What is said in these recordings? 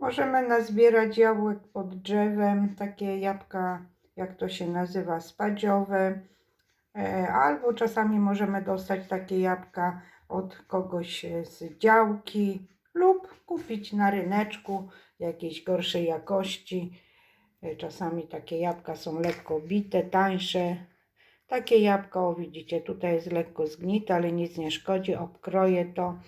Możemy nazbierać jabłek pod drzewem, takie jabłka, jak to się nazywa, spadziowe, albo czasami możemy dostać takie jabłka od kogoś z działki lub kupić na ryneczku jakiejś gorszej jakości. Czasami takie jabłka są lekko bite, tańsze. Takie jabłko, o widzicie, tutaj jest lekko zgnite, ale nic nie szkodzi, obkroję to.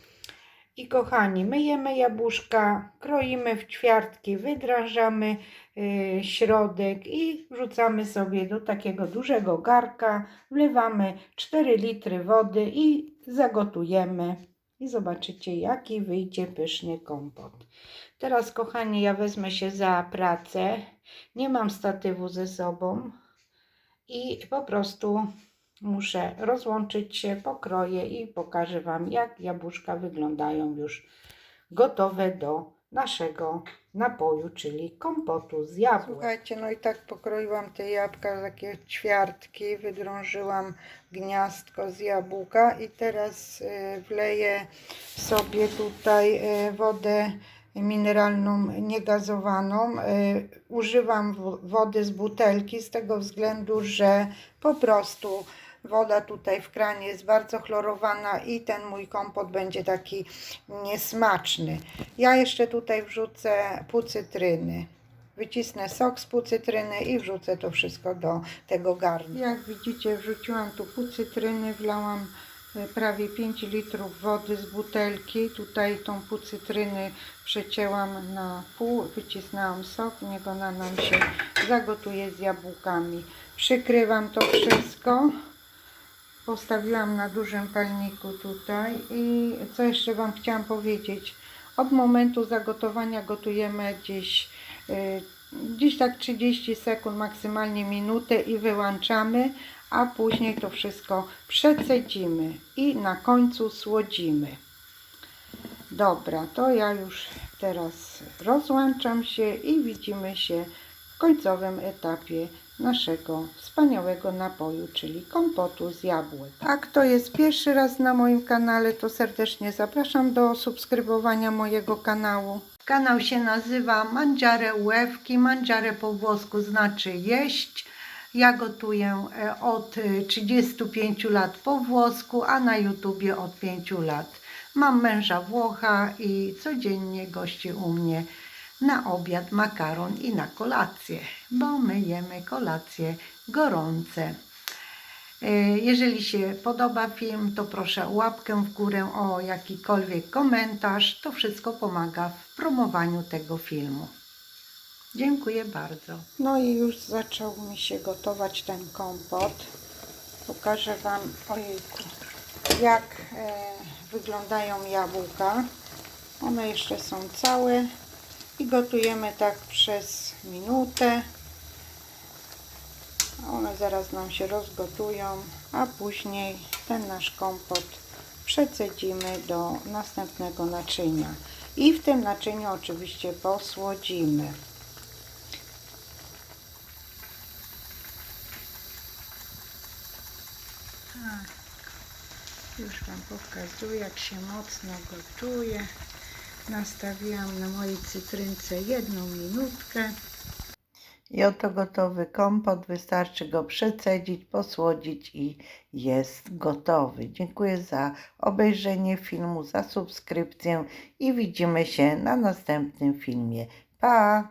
I kochani, myjemy jabłuszka, kroimy w ćwiartki, wydrążamy środek i wrzucamy sobie do takiego dużego garka, wlewamy 4 litry wody i zagotujemy. I zobaczycie, jaki wyjdzie pyszny kompot. Teraz, kochani, ja wezmę się za pracę. Nie mam statywu ze sobą i po prostu muszę rozłączyć się, pokroję i pokażę Wam, jak jabłuszka wyglądają już gotowe do naszego napoju, czyli kompotu z jabłek. Słuchajcie, no i tak pokroiłam te jabłka, takie ćwiartki, wydrążyłam gniazdko z jabłka i teraz wleję sobie tutaj wodę mineralną, niegazowaną. Używam wody z butelki z tego względu, że po prostu woda tutaj w kranie jest bardzo chlorowana i ten mój kompot będzie taki niesmaczny. Ja jeszcze tutaj wrzucę pół cytryny. Wycisnę sok z pół cytryny i wrzucę to wszystko do tego garnka. Jak widzicie, wrzuciłam tu pół cytryny, wlałam prawie 5 litrów wody z butelki. Tutaj tą pół cytryny przecięłam na pół, wycisnęłam sok, niech ona nam się zagotuje z jabłkami. Przykrywam to wszystko. Postawiłam na dużym palniku tutaj i co jeszcze Wam chciałam powiedzieć. Od momentu zagotowania gotujemy gdzieś tak 30 sekund, maksymalnie minutę i wyłączamy, a później to wszystko przecedzimy i na końcu słodzimy. Dobra, to ja już teraz rozłączam się i widzimy się w końcowym etapie naszego wspaniałego napoju, czyli kompotu z jabłek. A kto jest pierwszy raz na moim kanale, to serdecznie zapraszam do subskrybowania mojego kanału. Kanał się nazywa Mangiare Łewki. Mangiare po włosku znaczy jeść. Ja gotuję od 35 lat po włosku, a na YouTubie od 5 lat. Mam męża Włocha i codziennie gości u mnie na obiad makaron i na kolację, bo my jemy kolacje gorące. Jeżeli się podoba film, to proszę o łapkę w górę, o jakikolwiek komentarz. To wszystko pomaga w promowaniu tego filmu. Dziękuję bardzo. No i już zaczął mi się gotować ten kompot. Pokażę Wam, ojejku, jak wyglądają jabłka. One jeszcze są całe i gotujemy tak przez minutę. One zaraz nam się rozgotują, a później ten nasz kompot przecedzimy do następnego naczynia. I w tym naczyniu oczywiście posłodzimy. Już Wam pokazuję, jak się mocno gotuje. Nastawiłam na mojej cytrynce 1 minutkę. I oto gotowy kompot. Wystarczy go przecedzić, posłodzić i jest gotowy. Dziękuję za obejrzenie filmu, za subskrypcję i widzimy się na następnym filmie. Pa!